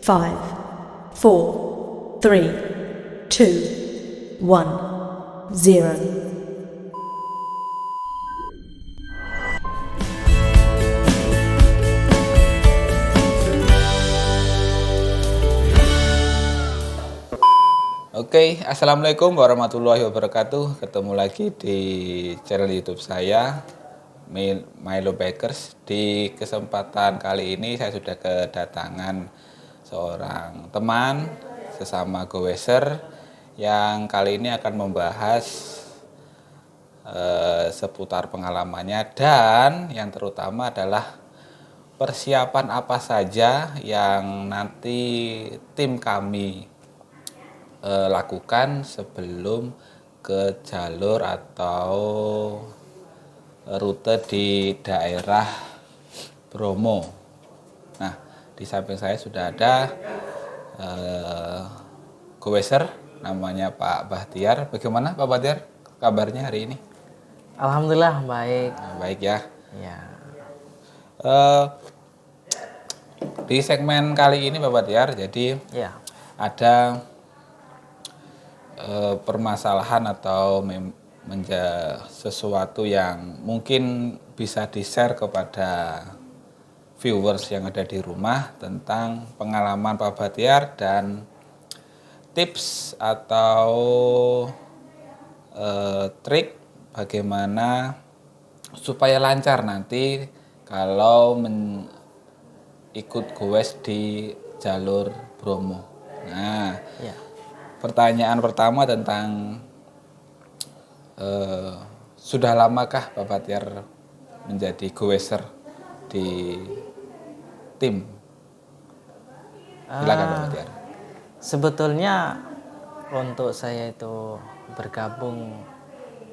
5, 4, 3, 2, 1, 0. Oke, assalamualaikum warahmatullahi wabarakatuh. Ketemu lagi di channel YouTube saya, Milo Bakers. Di kesempatan kali ini saya sudah kedatangan seorang teman sesama goeser yang kali ini akan membahas seputar pengalamannya dan yang terutama adalah persiapan apa saja yang nanti tim kami lakukan sebelum ke jalur atau rute di daerah Bromo. Nah, di samping saya sudah ada goeser namanya Pak Bahtiar. Bagaimana Pak Bahtiar kabarnya hari ini? Alhamdulillah baik. Nah, baik ya. Ya. Di segmen kali ini Pak Bahtiar, jadi Ya. ada permasalahan atau sesuatu yang mungkin bisa di-share kepada viewers yang ada di rumah tentang pengalaman Pak Bahtiar dan tips atau trik bagaimana supaya lancar nanti kalau ikut goes di jalur Bromo. Nah, Ya. pertanyaan pertama tentang sudah lamakah Pak Bahtiar menjadi goeser di tim? Silakan Pak Bahtiar. Sebetulnya untuk saya itu bergabung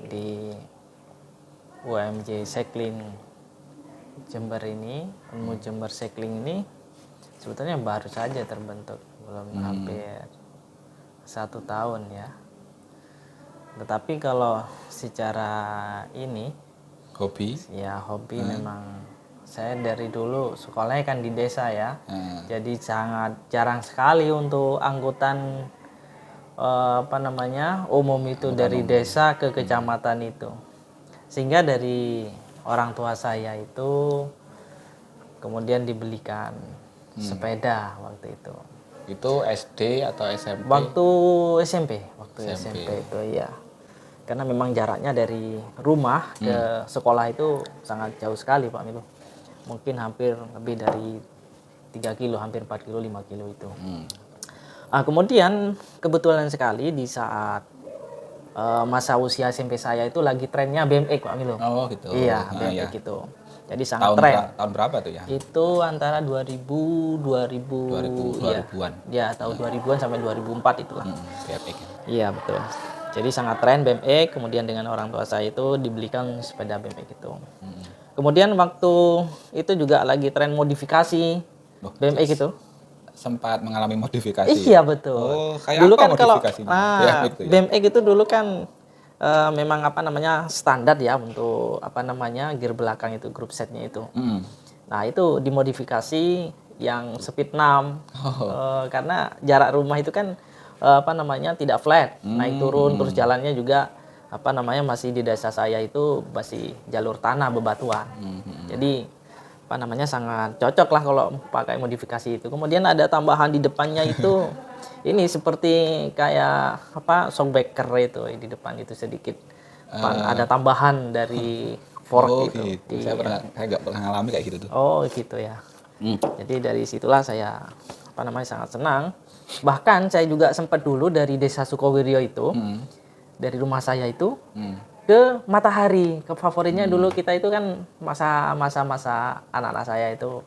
di UMJ Cycling Jember ini, Unmu Jember Cycling ini sebetulnya baru saja terbentuk, belum hampir 1 tahun ya. Tetapi kalau secara ini Hobi? ya hobi memang saya dari dulu sekolahnya kan di desa ya. Jadi sangat jarang sekali untuk angkutan umum itu dari desa ke kecamatan itu. Sehingga dari orang tua saya itu kemudian dibelikan sepeda waktu itu. Itu SD atau SMP? Waktu SMP itu ya. Karena memang jaraknya dari rumah ke sekolah itu sangat jauh sekali Pak Milo. Mungkin hampir lebih dari 3 kilo, hampir 4 kilo, 5 kilo itu. Kemudian kebetulan sekali di saat masa usia SMP saya itu lagi trennya BMX Pak Milo. Oh gitu. Iya, Nah, BMX ya. itu. Jadi sangat tren. Tahun berapa tuh ya? Itu antara 2000-an. Ya, tahun 2000-an sampai 2004 itulah. BMX. Iya, betul. Jadi sangat tren BMX, kemudian dengan orang tua saya itu dibelikan sepeda BMX itu. Kemudian waktu itu juga lagi tren modifikasi BMX itu. Sempat mengalami modifikasi? Iya, betul. Oh, kayak dulu apa kan kalau modifikasinya? BMX itu ya? BMX itu dulu kan memang standar ya untuk gear belakang itu, grup setnya itu. Nah, itu dimodifikasi yang speed 6. Karena jarak rumah itu kan tidak flat, naik turun, terus jalannya juga masih di desa saya itu masih jalur tanah bebatuan. Jadi sangat cocok lah kalau pakai modifikasi itu. Kemudian ada tambahan di depannya itu ini seperti kayak shockbreaker itu di depan itu sedikit ada tambahan dari fork itu. Gitu. Saya nggak pernah ngalami kayak gitu tuh. Oh gitu ya. Jadi dari situlah saya sangat senang. Bahkan saya juga sempat dulu dari desa Sukowiryo itu, dari rumah saya itu ke Matahari. Ke favoritnya dulu kita itu kan masa anak-anak saya itu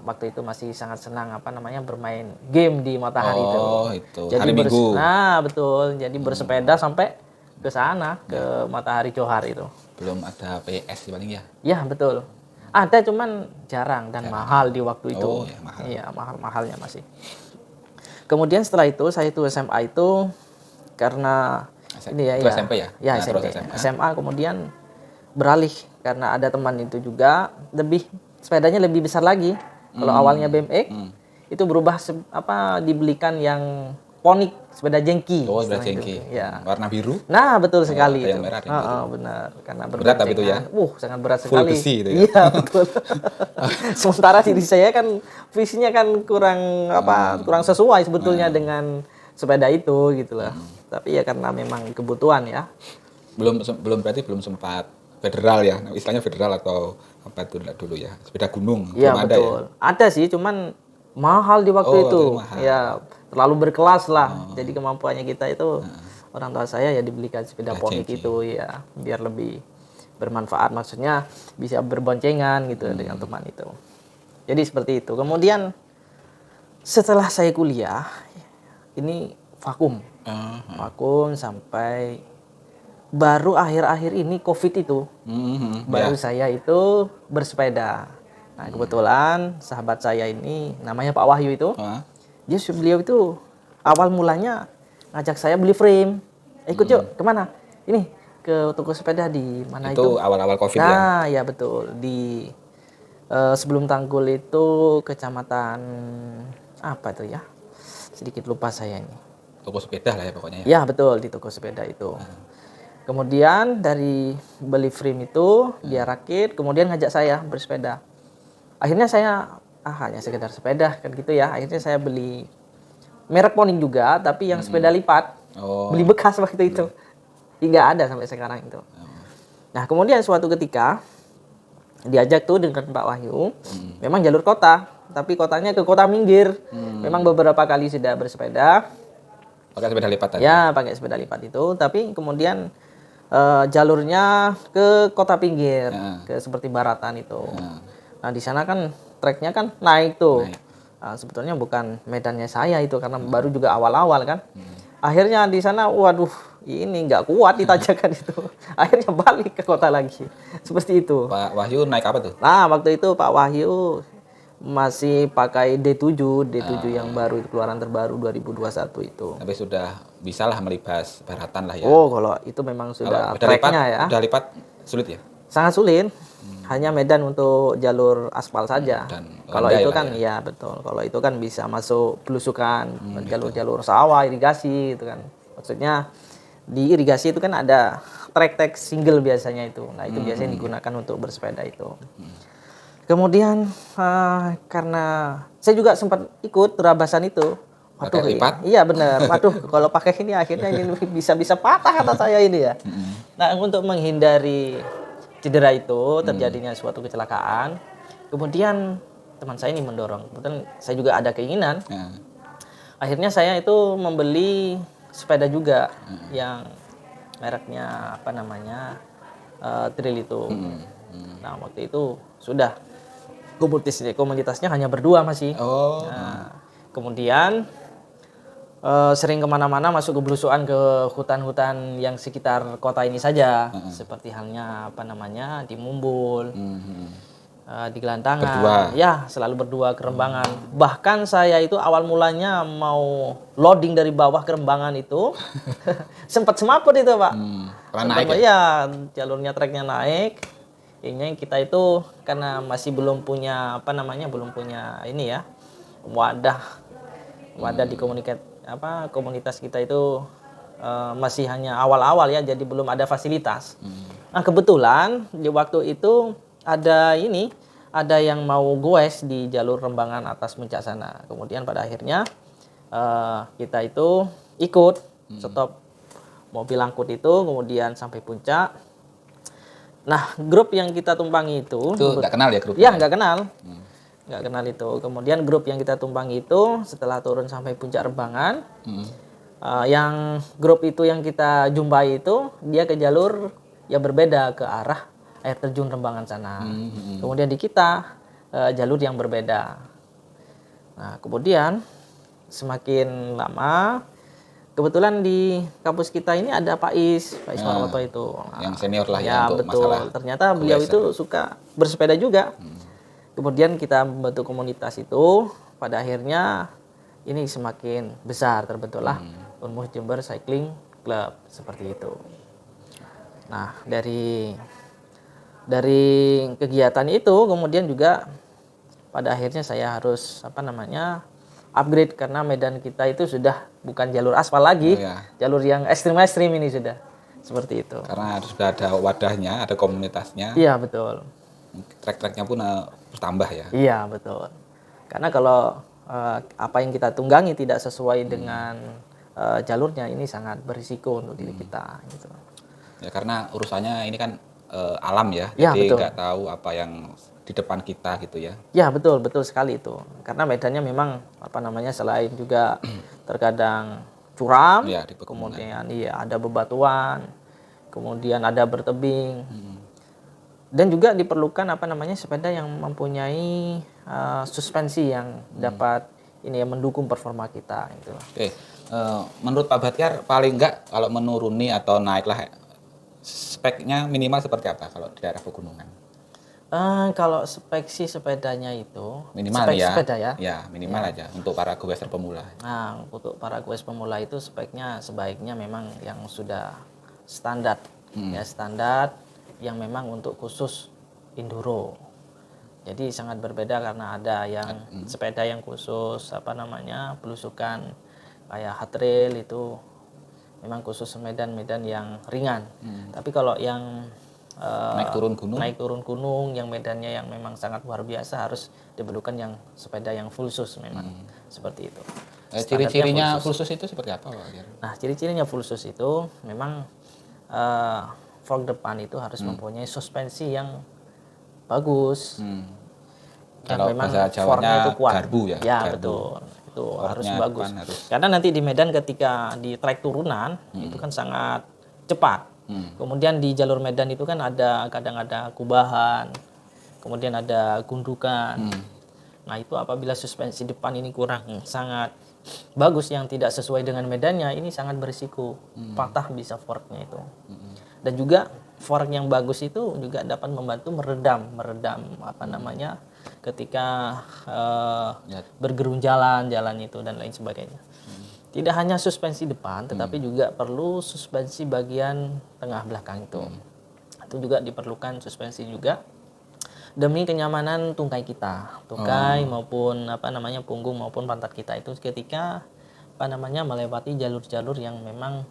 waktu itu masih sangat senang bermain game di Matahari itu. Jadi hari Minggu. Nah betul. Jadi bersepeda sampai ke sana ke Matahari Johar itu. Belum ada PS paling ya? Ya betul. Ada cuman jarang dan mahal di waktu itu. Oh ya mahal. Iya mahalnya masih. Kemudian setelah itu saya itu SMA itu karena SMP ya? Ya SMP. SMA kemudian beralih karena ada teman itu juga sepedanya lebih besar lagi. Kalau awalnya BMX itu berubah dibelikan yang ponik, sepeda jengki. Oh, sepeda istilahnya jengki. itu. Ya. Warna biru. Nah, betul sekali ada itu. yang merah, ada yang biru. Benar, karena Berat tapi itu ya? sangat berat Full sekali. besi itu ya? Iya, betul. Sementara diri saya kan visinya kan kurang sesuai sebetulnya dengan sepeda itu gitu loh. Tapi ya karena memang kebutuhan ya. Berarti belum sempat federal ya. Nah, istilahnya federal atau apa itu dulu ya. Sepeda gunung. Iya, Belum ada betul. ya. Ada sih, cuman mahal di waktu Oh, itu. waktu itu mahal. Ya, terlalu berkelas lah. Jadi kemampuannya kita itu orang tua saya ya dibelikan sepeda ponik jengki. itu ya, biar lebih bermanfaat. Maksudnya bisa berboncengan gitu dengan teman itu. Jadi seperti itu. Kemudian setelah saya kuliah, ini vakum. Vakum sampai baru akhir-akhir ini COVID itu. Baru saya itu bersepeda. Nah, kebetulan sahabat saya ini namanya Pak Wahyu itu. Beliau itu awal mulanya ngajak saya beli frame. Ikut yuk, kemana? Ini ke toko sepeda di mana itu? Itu awal-awal COVID ya? Nah, ya betul. Di sebelum Tanggul itu kecamatan apa itu ya? Sedikit lupa saya ini. Toko sepeda lah ya pokoknya ya? Ya betul, di toko sepeda itu. Kemudian dari beli frame itu dia rakit, kemudian ngajak saya bersepeda. Akhirnya saya hanya sekedar sepeda kan gitu ya. Akhirnya saya beli merek ponik juga, tapi yang sepeda lipat. Beli bekas waktu itu. Hingga ada sampai sekarang itu. Nah, kemudian suatu ketika diajak tuh dengan Pak Wahyu, memang jalur kota, tapi kotanya ke kota minggir. Memang beberapa kali sudah bersepeda. Pakai sepeda lipat tadi? Ya, pakai sepeda lipat itu, tapi kemudian jalurnya ke kota pinggir, ke seperti Baratan itu. Nah, di sana kan treknya kan naik tuh. Nah, sebetulnya bukan medannya saya itu karena baru juga awal-awal kan. Akhirnya di sana, waduh, ini nggak kuat ditajakan itu. Akhirnya balik ke kota lagi. Seperti itu. Pak Wahyu naik apa tuh? Nah, waktu itu Pak Wahyu masih pakai D7 yang baru, keluaran terbaru 2021 itu. Tapi sudah bisalah melibas Baratan lah ya? Oh, kalau itu memang sudah treknya ya. Udah lipat sulit ya? Sangat sulit. Hanya medan untuk jalur aspal saja. Kalau itu kan ya betul. Kalau itu kan bisa masuk belusukan, jalur-jalur sawah, irigasi gitu kan. Maksudnya di irigasi itu kan ada trek-trek single biasanya itu. Nah, itu biasanya digunakan untuk bersepeda itu. Kemudian karena saya juga sempat ikut terabasan itu. Pakai lipat? Iya benar. Waduh, kalau pakai ini akhirnya ini bisa patah kata saya ini ya. Nah, untuk menghindari cedera itu terjadinya suatu kecelakaan. Kemudian teman saya ini mendorong. Kemudian saya juga ada keinginan. Akhirnya saya itu membeli sepeda juga yang mereknya apa namanya Trail itu. Nah, waktu itu sudah komunitasnya hanya berdua masih. Nah, kemudian sering kemana-mana masuk ke belusuan ke hutan-hutan yang sekitar kota ini saja, seperti halnya apa namanya di Mumbul, di Gelantangan, berdua. Ya selalu berdua ke Rembangan. Bahkan saya itu awal mulanya mau loading dari bawah ke Rembangan itu sempat semaput itu Pak. Naik ya? Jalurnya treknya naik. Ini kita itu karena masih belum punya apa namanya ini ya wadah di komunitas kita itu masih hanya awal-awal ya, jadi belum ada fasilitas. Nah, kebetulan di waktu itu ada yang mau goes di jalur Rembangan atas puncak sana. Kemudian pada akhirnya kita itu ikut stop mobil angkut itu, kemudian sampai puncak. Nah, grup yang kita tumpangi itu nggak kenal ya grupnya? Ya, nggak kenal. Nggak kenal itu. Kemudian grup yang kita tumpangi itu setelah turun sampai puncak Rembangan, yang grup itu yang kita jumpai itu dia ke jalur yang berbeda ke arah air terjun Rembangan sana. Kemudian di kita jalur yang berbeda. Nah, kemudian semakin lama, kebetulan di kampus kita ini ada Pak Is Marwoto itu. Yang senior lah ya untuk betul. masalah. Ternyata beliau itu suka bersepeda juga. Kemudian kita membentuk komunitas itu, pada akhirnya ini semakin besar, terbentuklah Unmuh Jember Cycling Club seperti itu. Nah, dari kegiatan itu kemudian juga pada akhirnya saya harus upgrade karena medan kita itu sudah bukan jalur aspal lagi, jalur yang ekstrim-ekstrim ini sudah seperti itu. Karena sudah ada wadahnya, ada komunitasnya. Iya betul. Trek-treknya pun bertambah ya. Iya betul. Karena kalau apa yang kita tunggangi tidak sesuai dengan jalurnya, ini sangat berisiko untuk diri kita. Gitu. Ya karena urusannya ini kan alam ya, Ya, jadi betul. nggak tahu apa yang di depan kita gitu ya. Ya betul sekali itu. Karena medannya memang apa namanya, selain juga terkadang curam, Ya, di pegunungan. kemudian ada bebatuan, kemudian ada bertebing, dan juga diperlukan apa namanya sepeda yang mempunyai suspensi yang dapat ini ya mendukung performa kita gitu. Oke, menurut Pak Batiar paling nggak kalau menuruni atau naiklah speknya minimal seperti apa kalau di daerah pegunungan? Kalau spek sih sepedanya itu Minimal spek ya. sepeda ya. Ya, minimal aja untuk para goeser pemula. Nah, untuk para goes pemula itu speknya sebaiknya memang yang sudah standar, ya standar yang memang untuk khusus enduro. Jadi sangat berbeda karena ada yang sepeda yang khusus apa namanya belusukan kayak hard trail itu memang khusus medan-medan yang ringan. Tapi kalau yang naik turun gunung yang medannya yang memang sangat luar biasa harus diperlukan yang sepeda yang full sus memang seperti itu. Ciri-cirinya full sus itu seperti apa Pak? Nah, ciri-cirinya full sus itu memang fork depan itu harus mempunyai suspensi yang bagus. Kalau memang bahasa Jawanya itu kuat. garbu ya. Ya garbu. betul. Itu harus Forknya bagus. depan harus. Karena nanti di medan ketika di trek turunan itu kan sangat cepat. Kemudian di jalur medan itu kan kadang ada kubahan, kemudian ada gundukan. Nah itu apabila suspensi depan ini kurang sangat bagus yang tidak sesuai dengan medannya, ini sangat berisiko patah bisa forknya itu. Dan juga fork yang bagus itu juga dapat membantu meredam apa namanya ketika bergerun jalan itu dan lain sebagainya. Tidak hanya suspensi depan, tetapi juga perlu suspensi bagian tengah belakang itu. Itu juga diperlukan suspensi juga demi kenyamanan tungkai kita, maupun apa namanya punggung maupun pantat kita itu ketika apa namanya melewati jalur-jalur yang memang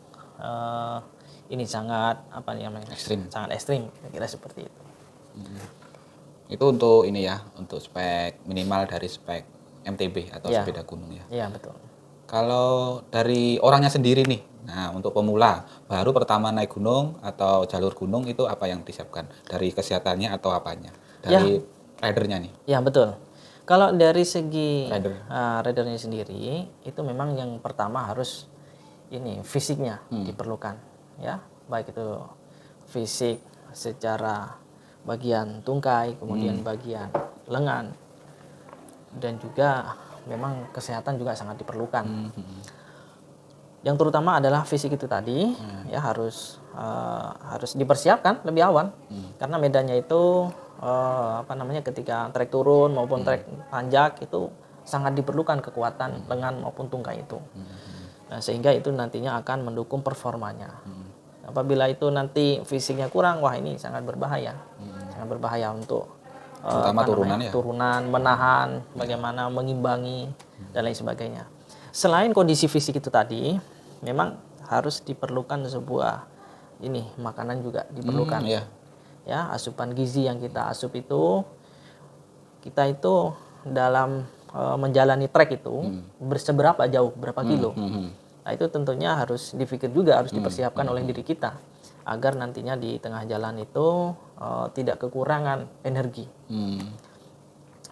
ini sangat apa namanya sangat ekstrim, kira-kira seperti itu. Itu untuk ini ya, untuk spek minimal dari spek MTB atau sepeda gunung ya. Iya betul. Kalau dari orangnya sendiri nih, nah untuk pemula baru pertama naik gunung atau jalur gunung itu apa yang disiapkan dari kesehatannya atau apanya? Dari ridernya nih. Ya betul. Kalau dari segi ridernya sendiri itu memang yang pertama harus ini fisiknya diperlukan ya, baik itu fisik secara bagian tungkai, kemudian bagian lengan, dan juga memang kesehatan juga sangat diperlukan. Yang terutama adalah fisik itu tadi ya harus dipersiapkan lebih awal karena medannya itu apa namanya ketika trek turun maupun trek tanjak itu sangat diperlukan kekuatan lengan maupun tungkai itu. Nah, sehingga itu nantinya akan mendukung performanya. Apabila itu nanti fisiknya kurang, wah ini sangat berbahaya. Sangat berbahaya untuk terutama turunan, menahan, bagaimana mengimbangi dan lain sebagainya. Selain kondisi fisik itu tadi, memang harus diperlukan sebuah ini makanan juga diperlukan. Ya, asupan gizi yang kita asup itu kita itu dalam menjalani trek itu seberapa jauh, berapa kilo. Nah, itu tentunya harus dipikir juga, harus dipersiapkan oleh diri kita agar nantinya di tengah jalan itu tidak kekurangan energi.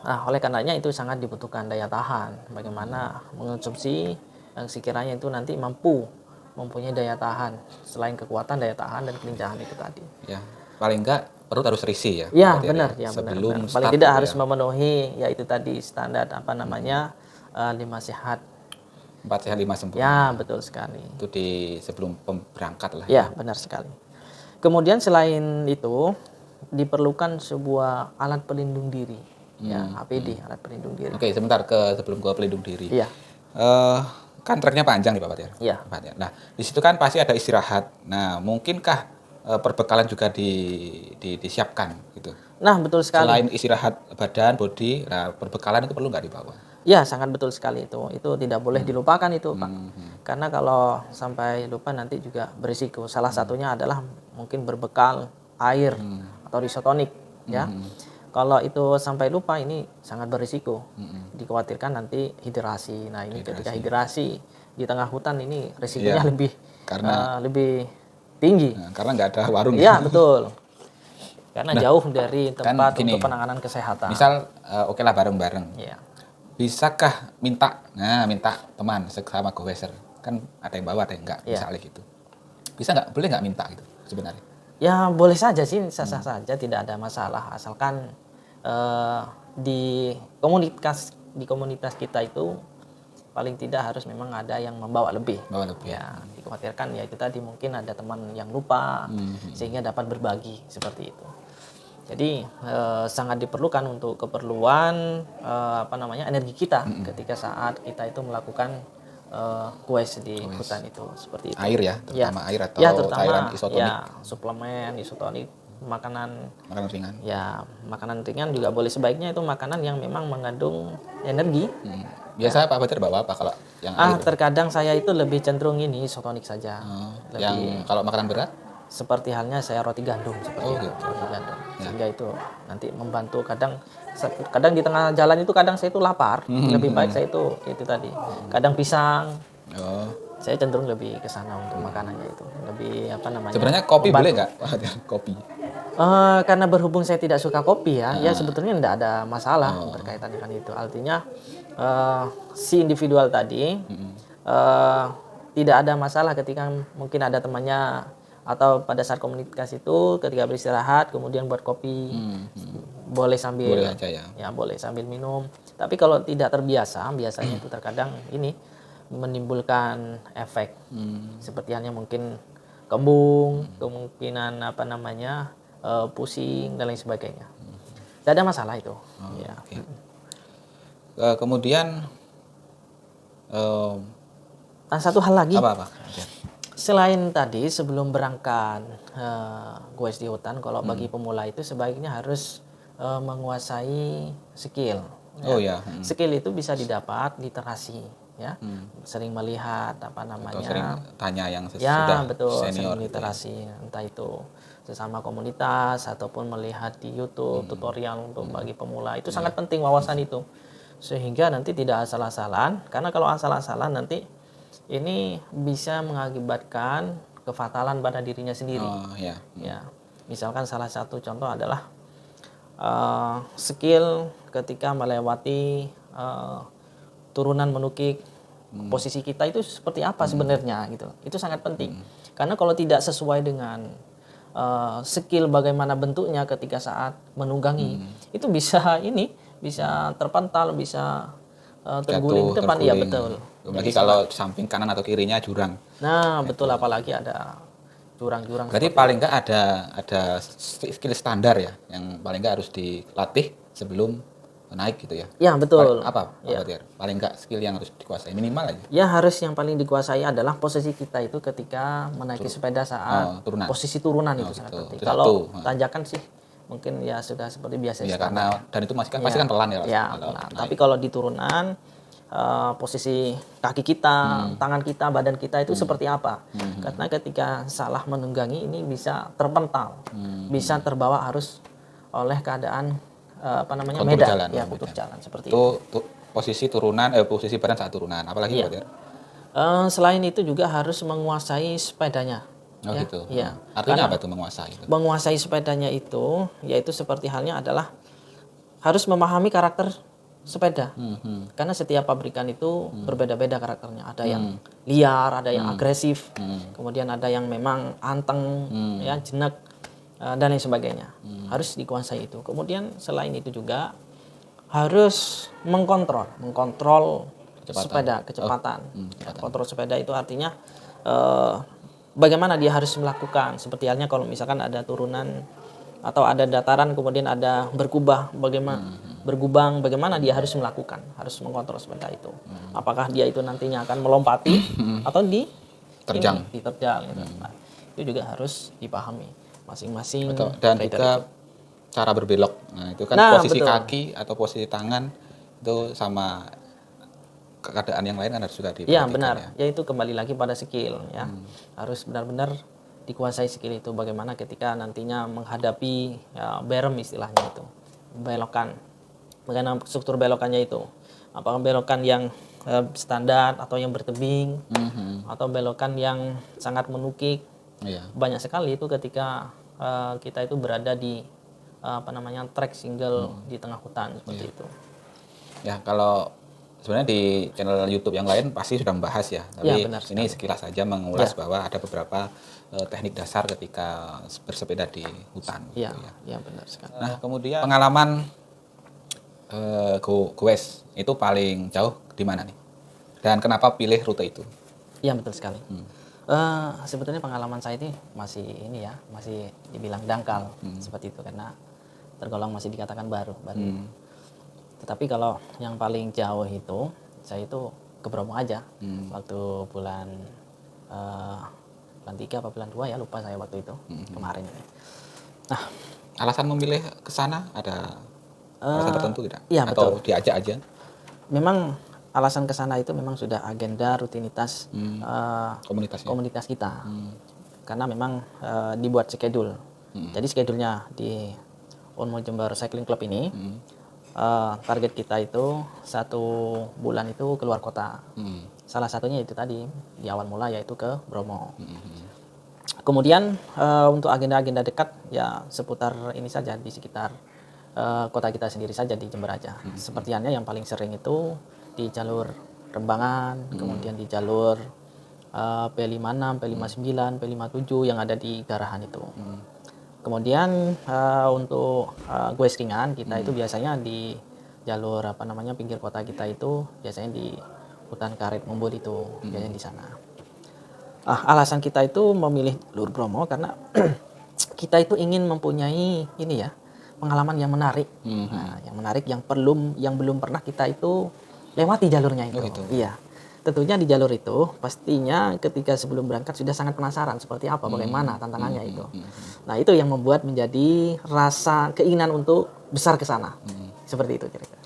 Nah, oleh karenanya itu sangat dibutuhkan daya tahan. Bagaimana mengonsumsi yang sekiranya itu nanti mampu mempunyai daya tahan selain kekuatan, daya tahan dan kelincahan itu tadi. Ya, paling enggak perut harus terisi ya. Ya benar, ya sebelum benar. Paling tidak harus memenuhi yaitu tadi standar apa namanya 5 sehat. 4 sehat 5 sempurna. Ya betul sekali. Itu di sebelum berangkat lah. Ya benar sekali. Kemudian selain itu diperlukan sebuah alat pelindung diri, ya APD, alat pelindung diri. Oke, sebentar sebelum gua pelindung diri. Iya. Kan treknya panjang nih Pak Batiar. Iya. Nah, di situ kan pasti ada istirahat. Nah, mungkinkah perbekalan juga disiapkan gitu? Nah betul sekali. Selain istirahat badan, body, nah perbekalan itu perlu nggak dibawa? Ya, sangat betul sekali itu. Itu tidak boleh dilupakan itu, Pak. Karena kalau sampai lupa nanti juga berisiko. Salah satunya adalah mungkin berbekal air atau isotonik, ya. Kalau itu sampai lupa ini sangat berisiko. Dikhawatirkan nanti hidrasi. Nah, ini ketika hidrasi di tengah hutan ini risikonya Iya, lebih karena lebih tinggi. Nah, karena nggak ada warung. Iya, betul. Karena jauh dari kan tempat gini, untuk penanganan kesehatan. Misal oke lah bareng-bareng. Iya. Bisakah minta teman sama goeser? Kan ada yang bawa, ada yang enggak, misalnya gitu. Bisa nggak? Boleh nggak minta gitu sebenarnya? Ya boleh saja sih, sah-sah saja, tidak ada masalah. Asalkan di komunitas kita itu paling tidak harus memang ada yang membawa lebih. Ya, dikhawatirkan ya itu tadi mungkin ada teman yang lupa sehingga dapat berbagi seperti itu. Jadi sangat diperlukan untuk keperluan energi kita ketika saat kita itu melakukan quest di hutan itu seperti itu. Air ya, terutama air atau terutama, cairan isotonik. Ya, suplemen, isotonik, makanan ringan. Ya, makanan ringan juga boleh, sebaiknya itu makanan yang memang mengandung energi. Biasa Pak Batir bawa apa kalau yang air? Terkadang saya itu lebih cenderung ini isotonik saja. Yang kalau makanan berat? Seperti halnya saya roti gandum seperti itu, roti gandum. Sehingga itu nanti membantu. Kadang di tengah jalan itu kadang saya itu lapar, lebih baik saya itu tadi. Kadang pisang. Saya cenderung lebih ke sana untuk makanannya itu. Lebih Sebenarnya kopi membantu. Boleh nggak? Kopi. Karena berhubung saya tidak suka kopi ya sebetulnya tidak ada masalah berkaitan dengan itu. Artinya si individual tadi tidak ada masalah ketika mungkin ada temannya atau pada saat komunikasi itu ketika beristirahat kemudian buat kopi, boleh sambil boleh sambil minum. Tapi kalau tidak terbiasa, biasanya itu terkadang ini menimbulkan efek seperti halnya mungkin kembung, kemungkinan pusing dan lain sebagainya. Tidak ada masalah itu. Okay. Kemudian satu hal lagi. Apa? Selain tadi sebelum berangkat goes di hutan, kalau bagi pemula itu sebaiknya harus menguasai skill. Skill itu bisa didapat literasi, ya. Sering melihat Atau sering tanya yang betul, senior sering literasi, entah itu sesama komunitas ataupun melihat di YouTube tutorial untuk bagi pemula. Itu sangat penting wawasan itu. Sehingga nanti tidak asal-asalan, karena kalau asal-asalan nanti ini bisa mengakibatkan kefatalan pada dirinya sendiri. Ya, misalkan salah satu contoh adalah skill ketika melewati turunan menukik, posisi kita itu seperti apa sebenarnya gitu. Itu sangat penting. Karena kalau tidak sesuai dengan skill bagaimana bentuknya ketika saat menunggangi, itu bisa terpental, bisa terguling ke depan. Iya, betul. Lagi kalau samping kanan atau kirinya jurang. Nah, betul, apalagi ada jurang-jurang. Berarti paling enggak ada skill standar ya, yang paling enggak harus dilatih sebelum naik gitu ya. Ya, betul. Apa? Paling enggak skill yang harus dikuasai minimal aja. Ya, harus yang paling dikuasai adalah posisi kita itu ketika menaiki sepeda saat posisi turunan itu sangat penting. Kalau tanjakan sih mungkin ya sudah seperti biasa. Ya, karena dan itu pasti kan pelan ya. Ya, pelan. Tapi kalau di turunan posisi kaki kita, tangan kita, badan kita itu seperti apa? Karena ketika salah menunggangi ini bisa terpental, bisa terbawa arus oleh keadaan medan, putus jalan seperti itu. Posisi turunan, posisi badan saat turunan, apalagi Pak? Selain itu juga harus menguasai sepedanya. Gitu. Ya. Artinya apa itu menguasai? Menguasai sepedanya itu, yaitu seperti halnya adalah harus memahami karakter sepeda. Karena setiap pabrikan itu berbeda-beda karakternya. Ada yang liar, ada yang agresif, kemudian ada yang memang anteng, jenek, dan lain sebagainya. Harus dikuasai itu. Kemudian selain itu juga harus mengkontrol sepeda, kecepatan. Kontrol sepeda itu artinya bagaimana dia harus melakukan. Seperti halnya kalau misalkan ada turunan atau ada dataran kemudian ada bergubang, bagaimana dia harus melakukan, harus mengkontrol sepeda itu. Apakah dia itu nantinya akan melompati atau diterjang gitu. Nah, itu juga harus dipahami masing-masing. Dan juga cara berbelok. Nah, itu kan posisi kaki atau posisi tangan itu sama keadaan yang lain kan harus juga Ya diperhatikan benar, ya. yaitu kembali lagi pada skill ya. Harus benar-benar dikuasai skill itu, bagaimana ketika nantinya menghadapi ya, berem istilahnya itu, belokan. Bagaimana struktur belokannya itu. Apakah belokan yang standar atau yang bertebing atau belokan yang sangat menukik. Iya. Banyak sekali itu ketika kita itu berada di track single di tengah hutan seperti itu. Ya, kalau sebenarnya di channel YouTube yang lain pasti sudah membahas ya, Ya, tapi benar ini sekali. sekilas saja mengulas Ya. bahwa ada beberapa teknik dasar ketika bersepeda di hutan. Iya, Gitu ya. iya benar sekali. Nah, kemudian pengalaman goes itu paling jauh di mana nih? Dan kenapa pilih rute itu? Iya betul sekali. Sebetulnya pengalaman saya ini masih masih dibilang dangkal seperti itu karena tergolong masih dikatakan baru. Tetapi kalau yang paling jauh itu saya itu ke Bromo aja waktu bulan 3 apa bulan 2 ya, lupa saya waktu itu kemarin. Nah, Alasan memilih ke sana ada alasan tertentu tidak? iya, Atau betul. diajak aja? Memang alasan ke sana itu memang sudah agenda rutinitas Komunitasnya? komunitas kita. Karena memang dibuat schedule. Jadi schedule-nya di Unmul Jember Cycling Club ini target kita itu 1 bulan itu keluar kota. Salah satunya itu tadi di awal mula yaitu ke Bromo. Kemudian untuk agenda-agenda dekat ya seputar ini saja di sekitar kota kita sendiri saja di Jember aja. Sepertiannya yang paling sering itu di jalur Rembangan, kemudian di jalur P56, P59, P57 yang ada di Garahan itu. Kemudian untuk goes ringan kita itu biasanya di jalur pinggir kota kita itu biasanya di hutan karet Mumbul itu biasanya di sana. Alasan kita itu memilih jalur Bromo karena kita itu ingin mempunyai ini ya pengalaman yang menarik, yang menarik yang belum pernah kita itu lewati jalurnya itu. Oh, gitu. Iya, tentunya di jalur itu pastinya ketika sebelum berangkat sudah sangat penasaran seperti apa, bagaimana tantangannya itu. Nah itu yang membuat menjadi rasa keinginan untuk besar ke sana, seperti itu kira-kira.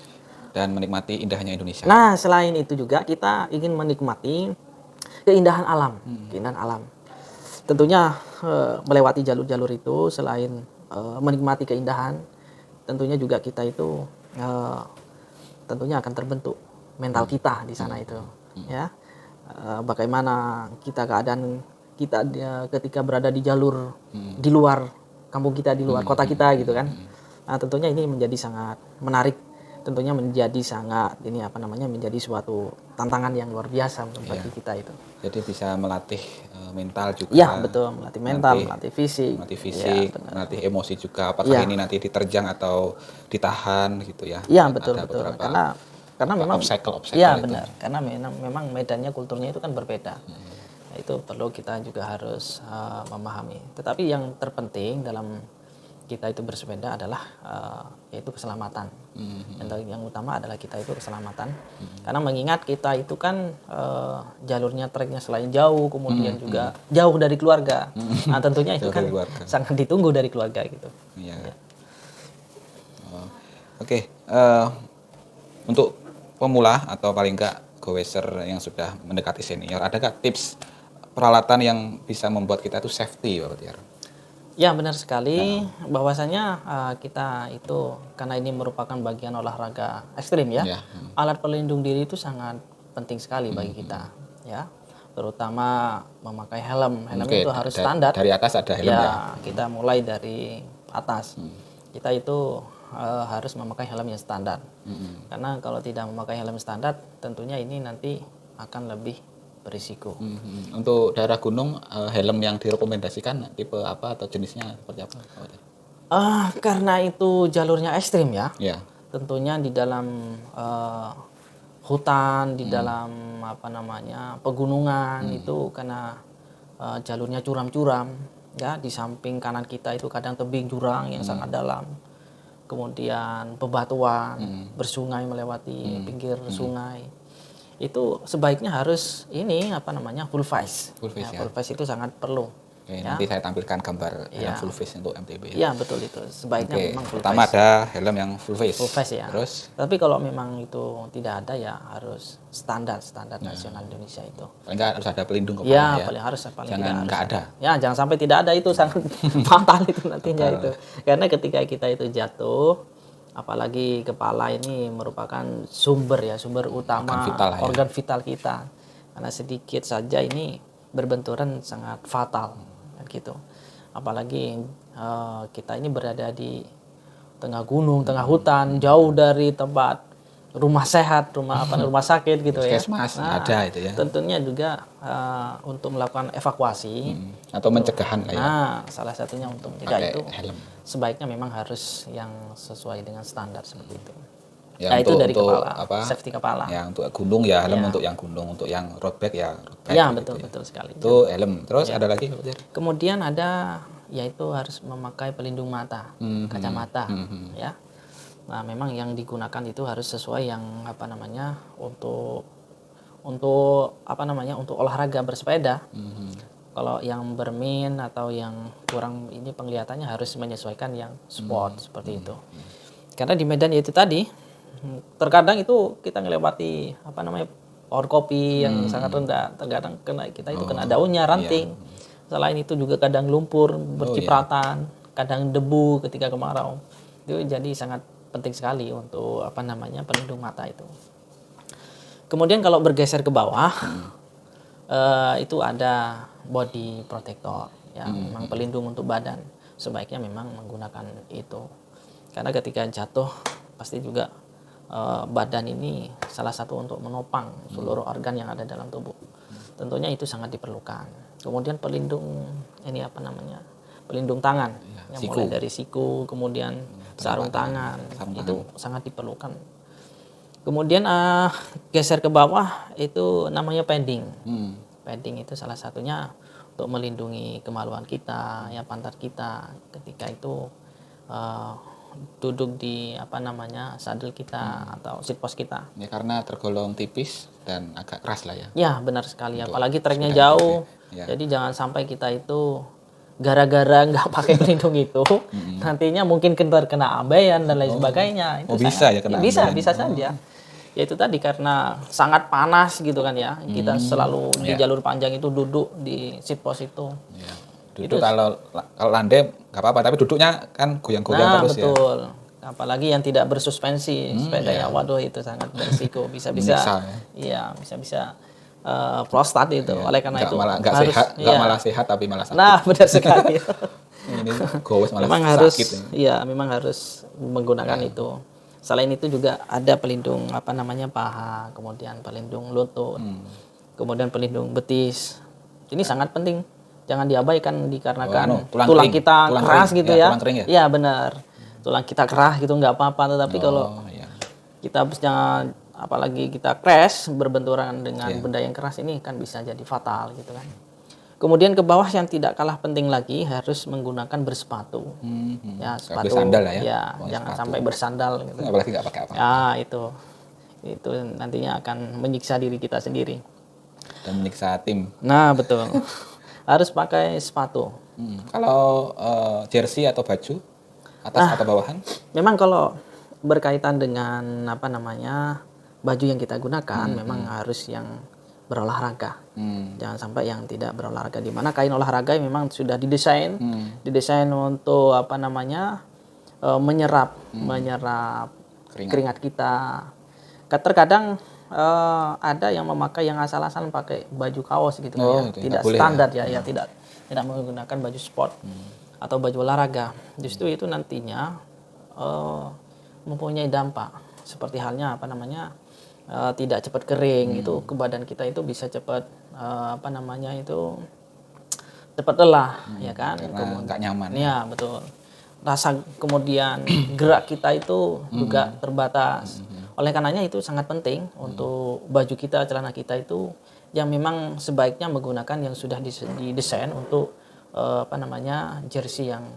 Dan menikmati indahnya Indonesia. Nah selain itu juga kita ingin menikmati keindahan alam, keindahan alam. Tentunya melewati jalur-jalur itu selain menikmati keindahan, tentunya juga kita itu tentunya akan terbentuk mental kita di sana itu, ya. Bagaimana keadaan kita ketika berada di jalur di luar kampung kita, di luar kota kita gitu kan. Nah, tentunya ini menjadi sangat menarik. Tentunya menjadi sangat menjadi suatu tantangan yang luar biasa bagi kita itu. Jadi bisa melatih mental juga. Iya, betul, melatih mental, melatih fisik, melatih emosi juga. Apakah ini nanti diterjang atau ditahan gitu ya? Iya, betul. Beberapa Karena memang obstacle iya itu. benar. Karena memang medannya, kulturnya itu kan berbeda. Nah, itu perlu kita juga harus memahami. Tetapi yang terpenting dalam kita itu bersepeda adalah yaitu keselamatan. Yang utama adalah kita itu keselamatan. Karena mengingat kita itu kan jalurnya treknya selain jauh, kemudian juga jauh dari keluarga. Nah tentunya itu kan sangat ditunggu dari keluarga gitu. Iya. Ya. Oke. Untuk pemula atau paling enggak goeser yang sudah mendekati senior, adakah tips peralatan yang bisa membuat kita itu safety, Pak Tiar? Ya benar sekali, bahwasanya kita itu karena ini merupakan bagian olahraga ekstrim ya, alat pelindung diri itu sangat penting sekali bagi kita, ya, terutama memakai helm itu harus standar. Dari atas ada helm ya? Kita mulai dari atas, kita itu harus memakai helm yang standar, karena kalau tidak memakai helm standar, tentunya ini nanti akan lebih berisiko. Untuk daerah gunung, helm yang direkomendasikan tipe apa atau jenisnya seperti apa? Karena itu jalurnya ekstrim ya. Tentunya di dalam hutan, di dalam pegunungan itu karena jalurnya curam-curam ya, di samping kanan kita itu kadang tebing jurang yang sangat dalam. Kemudian bebatuan, bersungai melewati pinggir sungai. Itu sebaiknya harus full face. Full face itu sangat perlu. Oke, Ya. nanti saya tampilkan gambar Iya. yang full face untuk MTB. Iya betul itu. Sebaiknya Oke, memang full pertama face. ada helm yang full face. Full face ya. Terus Tapi kalau memang itu tidak ada ya harus standar nasional Indonesia itu. paling nggak harus ada pelindung kepala Ya, ya. paling Jangan tidak harus nggak ada. Ya, jangan sampai tidak ada itu sangat fatal itu nantinya itu. Karena ketika kita itu jatuh, apalagi kepala ini merupakan sumber utama Organ vital lah ya. organ vital kita. Karena sedikit saja ini berbenturan sangat fatal kan gitu. Apalagi kita ini berada di tengah gunung, tengah hutan, jauh dari tempat rumah sehat, rumah sakit gitu ya. Puskesmas, ada itu ya. Tentunya juga untuk melakukan evakuasi. Atau pencegahan lah ya. Nah, salah satunya untuk mencegah Pakai itu helm. sebaiknya memang harus yang sesuai dengan standar seperti itu. Ya, Nah, itu dari kepala, apa? safety kepala. Ya, untuk gunung ya helm, Ya. untuk yang gunung, untuk yang road bike ya road bike. Ya, gitu betul sekali. Itu helm. Terus ada lagi Pak Fajar? Kemudian ada yaitu harus memakai pelindung mata, kacamata, ya. Nah, memang yang digunakan itu harus sesuai yang untuk untuk olahraga bersepeda. Kalau yang bermin atau yang kurang ini penglihatannya harus menyesuaikan yang sport seperti itu. Karena di Medan itu tadi terkadang itu kita melewati pohon kopi yang sangat rendah, terkadang kita itu kena daunnya, ranting. Selain itu juga kadang lumpur bercipratan, kadang debu ketika kemarau. Itu jadi sangat penting sekali untuk pelindung mata itu. Kemudian kalau bergeser ke bawah itu ada body protector ya, memang pelindung untuk badan. Sebaiknya memang menggunakan itu. Karena ketika jatuh pasti juga badan ini salah satu untuk menopang seluruh organ yang ada dalam tubuh. Tentunya itu sangat diperlukan. Kemudian pelindung pelindung tangan yang mulai dari siku, kemudian sarung tangan itu sangat diperlukan. Kemudian geser ke bawah itu namanya padding. Padding itu salah satunya untuk melindungi kemaluan kita, ya pantat kita ketika itu duduk di saddle kita atau seat post kita. Ya karena tergolong tipis dan agak keras lah ya. Ya benar sekali, apalagi treknya jauh. Ya. Jadi jangan sampai kita itu gara-gara nggak pakai pelindung itu nantinya mungkin terkena ambeian dan lain sebagainya. Itu bisa ya kena ambeian. Bisa saja. Ya itu tadi karena sangat panas gitu kan ya. Kita selalu di jalur panjang itu duduk di seat post itu. Ya. Duduk kalau landai nggak apa-apa, tapi duduknya kan goyang-goyang terus ya. Betul. Apalagi yang tidak bersuspensi sepedanya, waduh itu sangat berisiko, bisa-bisa bisa-bisa prostat itu. Oleh karena itu malah sehat tapi malah sakit. Nah, benar sekali. Ini gowes malah memang sakit. Memang harus menggunakan itu. Selain itu juga ada pelindung paha, kemudian pelindung lutut, kemudian pelindung betis. Ini sangat penting. Jangan diabaikan dikarenakan tulang kita keras gitu ya. Tulang kering ya? Iya benar. Tulang kita keras gitu nggak apa-apa, tetapi kalau kita jangan apalagi kita crash berbenturan dengan benda yang keras ini kan bisa jadi fatal gitu kan. Kemudian ke bawah yang tidak kalah penting lagi harus menggunakan bersepatu. Ya, sepatu. Bersandal lah ya. Ya, jangan sampai bersandal gitu. Apalagi nggak pakai apa. Ya, itu nantinya akan menyiksa diri kita sendiri dan menyiksa tim. Nah, betul. Harus pakai sepatu. Kalau jersey atau baju atas atau bawahan? Memang kalau berkaitan dengan baju yang kita gunakan memang harus yang berolahraga. Jangan sampai yang tidak berolahraga, di mana kain olahraga memang sudah didesain untuk menyerap keringat kita. Terkadang ada yang memakai yang asal-asalan pakai baju kaos gitu tidak standar ya, tidak menggunakan baju sport atau baju olahraga. Justru itu nantinya mempunyai dampak seperti halnya tidak cepat kering, itu ke badan kita itu bisa cepat cepat lelah ya kan, karena nggak nyaman. Ya betul. Rasa kemudian gerak kita itu juga terbatas. Oleh karenanya itu sangat penting untuk baju kita, celana kita itu yang memang sebaiknya menggunakan yang sudah didesain untuk jersey yang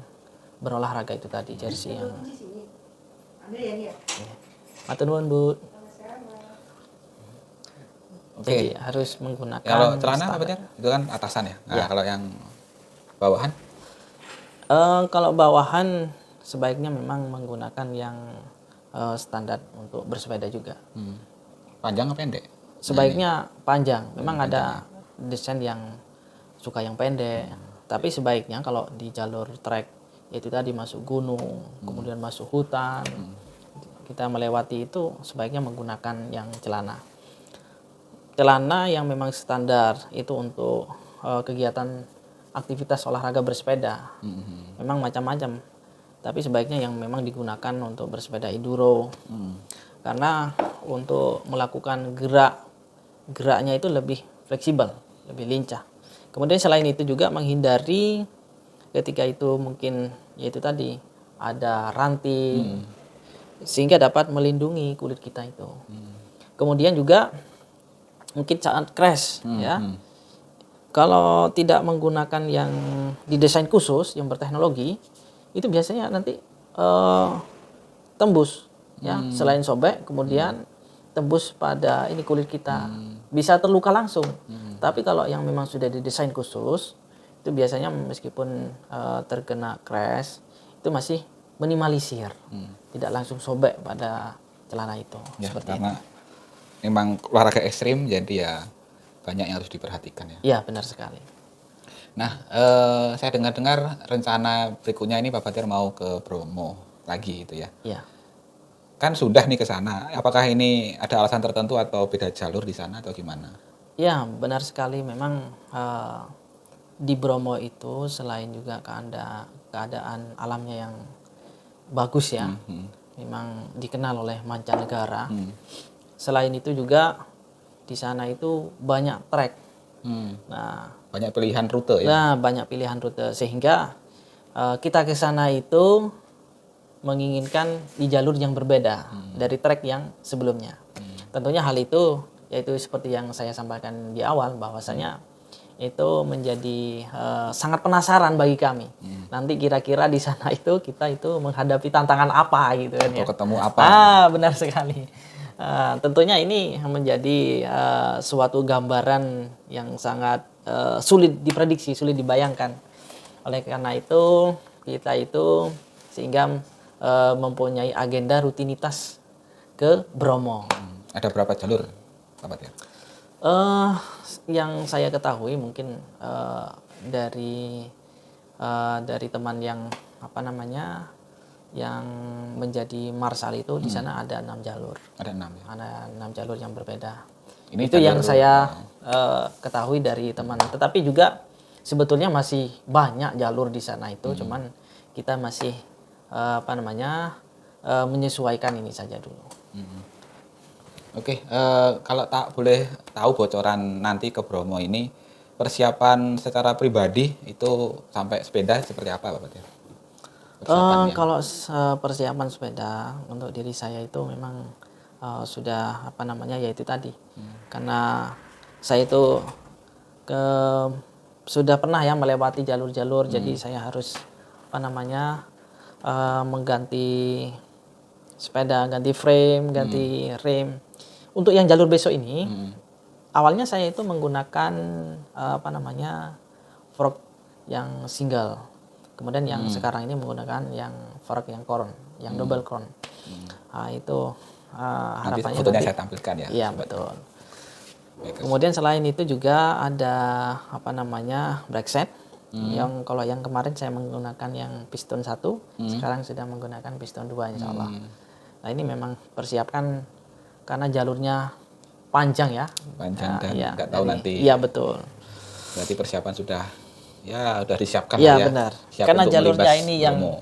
berolahraga itu tadi, jersey yang. Matur nuwun, Bu. Oke. Jadi harus menggunakan kalau celana apa ya? Itu kan atasan ya. Nah, kalau yang bawahan? Kalau bawahan sebaiknya memang menggunakan yang standar untuk bersepeda juga. Panjang apa pendek? Sebaiknya panjang. Memang ada desain yang suka yang pendek. Tapi sebaiknya kalau di jalur trek itu tadi masuk gunung, kemudian masuk hutan, kita melewati itu sebaiknya menggunakan yang celana. Celana yang memang standar itu untuk kegiatan aktivitas olahraga bersepeda. Memang macam-macam. Tapi sebaiknya yang memang digunakan untuk bersepeda enduro. Karena untuk melakukan geraknya itu lebih fleksibel, lebih lincah. Kemudian selain itu juga menghindari ketika itu mungkin yaitu tadi ada ranting sehingga dapat melindungi kulit kita itu. Kemudian juga mungkin saat crash ya. Kalau tidak menggunakan yang didesain khusus yang berteknologi, itu biasanya nanti tembus ya, selain sobek kemudian tembus pada ini kulit kita. Bisa terluka langsung. Tapi kalau yang memang sudah didesain khusus, itu biasanya meskipun terkena crash itu masih minimalisir. Tidak langsung sobek pada celana itu. Ya, seperti karena memang olahraga ekstrim jadi ya banyak yang harus diperhatikan ya. Iya, benar sekali. Nah, saya dengar-dengar rencana berikutnya ini Pak Batir mau ke Bromo lagi itu ya. Iya. Kan sudah nih ke sana. Apakah ini ada alasan tertentu atau beda jalur di sana atau gimana? Ya, benar sekali. Memang di Bromo itu selain juga keadaan alamnya yang bagus ya, memang dikenal oleh mancanegara. Selain itu juga di sana itu banyak trek. Nah, banyak pilihan rute ya. Nah, banyak pilihan rute sehingga kita ke sana itu menginginkan di jalur yang berbeda dari trek yang sebelumnya. Tentunya hal itu yaitu seperti yang saya sampaikan di awal bahwasanya itu menjadi sangat penasaran bagi kami. Nanti kira-kira di sana itu kita itu menghadapi tantangan apa gitu kan ya. Atau ketemu apa? Benar sekali. Tentunya ini menjadi suatu gambaran yang sangat sulit diprediksi, sulit dibayangkan. Oleh karena itu kita itu sehingga mempunyai agenda rutinitas ke Bromo. Ada berapa jalur, Pak Batir? Yang saya ketahui mungkin dari teman yang yang menjadi marsal itu di sana ada 6 jalur. Ada 6 ya. Ada 6 jalur yang berbeda. Ini itu yang jalur, saya ketahui dari teman. Tetapi juga sebetulnya masih banyak jalur di sana itu, cuman kita masih menyesuaikan ini saja dulu. Oke, kalau tak boleh tahu bocoran nanti ke Bromo ini, persiapan secara pribadi itu sampai sepeda seperti apa Pak Batir? Kalau persiapan sepeda untuk diri saya itu memang sudah yaitu tadi. Karena saya itu sudah pernah ya melewati jalur-jalur, jadi saya harus mengganti sepeda, ganti frame, ganti rem. Untuk yang jalur besok ini, awalnya saya itu menggunakan fork yang single. Kemudian yang sekarang ini menggunakan yang fork yang crown, yang double crown. Itu harapannya fotonya nanti saya tampilkan ya. Iya, betul. Kemudian selain itu juga ada brake set. Yang kalau yang kemarin saya menggunakan yang piston 1, sekarang sudah menggunakan piston 2 insya Allah. Nah, ini memang persiapkan karena jalurnya panjang ya. Panjang dan nggak tahu nanti. Iya, betul. Berarti persiapan sudah disiapkan Iya, ya. benar. Siap Karena untuk jalurnya melibas ini Bromo.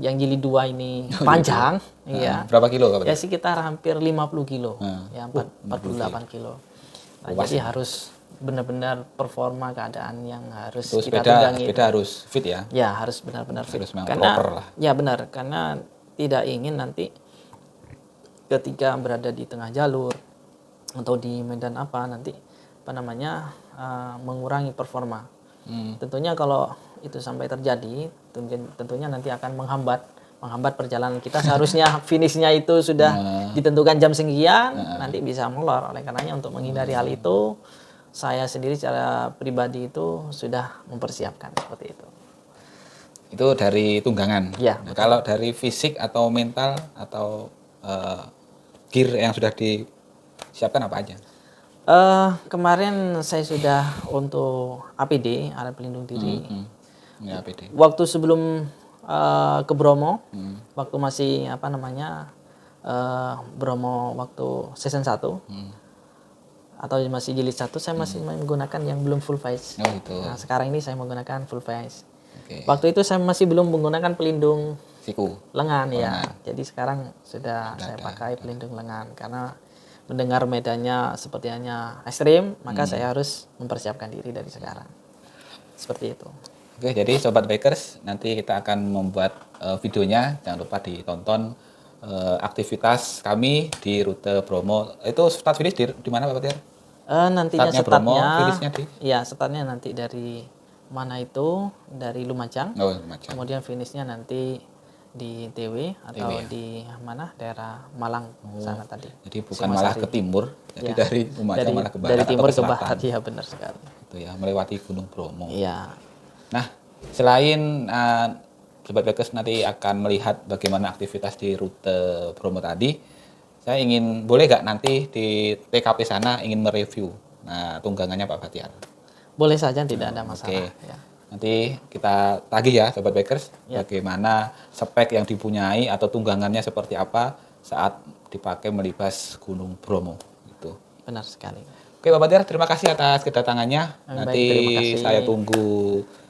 yang jilid 2 ini panjang. Iya. Berapa kilo Pak Batir? Ya sekitar hampir 50 kilo. Ya 48 kilo. Nah, jadi harus benar-benar performa keadaan yang harus Terus kita tunggangi. sepeda harus fit ya. Ya, harus benar-benar fit. Harus memang Karena proper lah. ya benar, karena tidak ingin nanti ketika berada di tengah jalur atau di medan nanti mengurangi performa. Tentunya kalau itu sampai terjadi, tentunya nanti akan menghambat perjalanan kita. Seharusnya finishnya itu sudah ditentukan jam sekian, nanti bisa molor. Oleh karenanya untuk menghindari hal itu, saya sendiri secara pribadi itu sudah mempersiapkan seperti itu. Itu dari tunggangan. Ya, Nah, kalau dari fisik atau mental atau gear yang sudah disiapkan apa aja? Kemarin saya sudah untuk APD, alat pelindung diri. Ya, APD. Waktu sebelum ke Bromo, waktu masih Bromo waktu season 1 atau masih jilid 1, saya masih menggunakan yang belum full face. Oh, itu. Nah, sekarang ini saya menggunakan full face. Oke. Waktu itu saya masih belum menggunakan pelindung Siku. lengan ya. Jadi sekarang sudah saya pakai pelindung lengan karena mendengar medannya sepertinya ekstrim, maka saya harus mempersiapkan diri dari sekarang. Seperti itu. Oke, jadi Sobat Bikers, nanti kita akan membuat videonya. Jangan lupa ditonton aktivitas kami di rute Bromo. Itu start finish di mana Pak Batiar? Nantinya Startnya Bromo, startnya, finishnya di? ya startnya nanti dari mana itu, dari Lumajang. Oh, Lumajang. Kemudian finishnya nanti di TW atau TW, ya. di mana daerah Malang sana tadi. Jadi bukan malah ke timur, jadi dari Lumajang malah ke barat dari atau timur ke selatan. barat, ya benar sekali. Itu ya, melewati Gunung Bromo. Iya. Nah, selain Sobat Bikers nanti akan melihat bagaimana aktivitas di rute Bromo tadi, saya boleh nggak nanti di TKP sana ingin mereview tunggangannya Pak Batiar? Boleh saja, tidak ada masalah. Oke. Ya. Nanti kita tagih ya Sobat Bikers, bagaimana spek yang dipunyai atau tunggangannya seperti apa saat dipakai melibas Gunung Bromo. Gitu. Benar sekali. Oke Pak Batiar, terima kasih atas kedatangannya. Baik, Nanti terima kasih. saya tunggu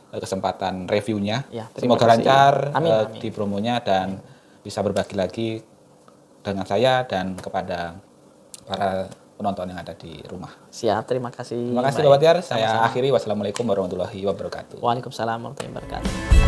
kesempatan reviewnya. Ya, terima Semoga kasih. lancar Amin, amin. di promonya dan bisa berbagi lagi dengan saya dan kepada para penonton yang ada di rumah. Siap, terima kasih. Terima kasih Baik. Pak Batiar. Saya Sama-sama. akhiri. Wassalamualaikum warahmatullahi wabarakatuh. Waalaikumsalam warahmatullahi wabarakatuh.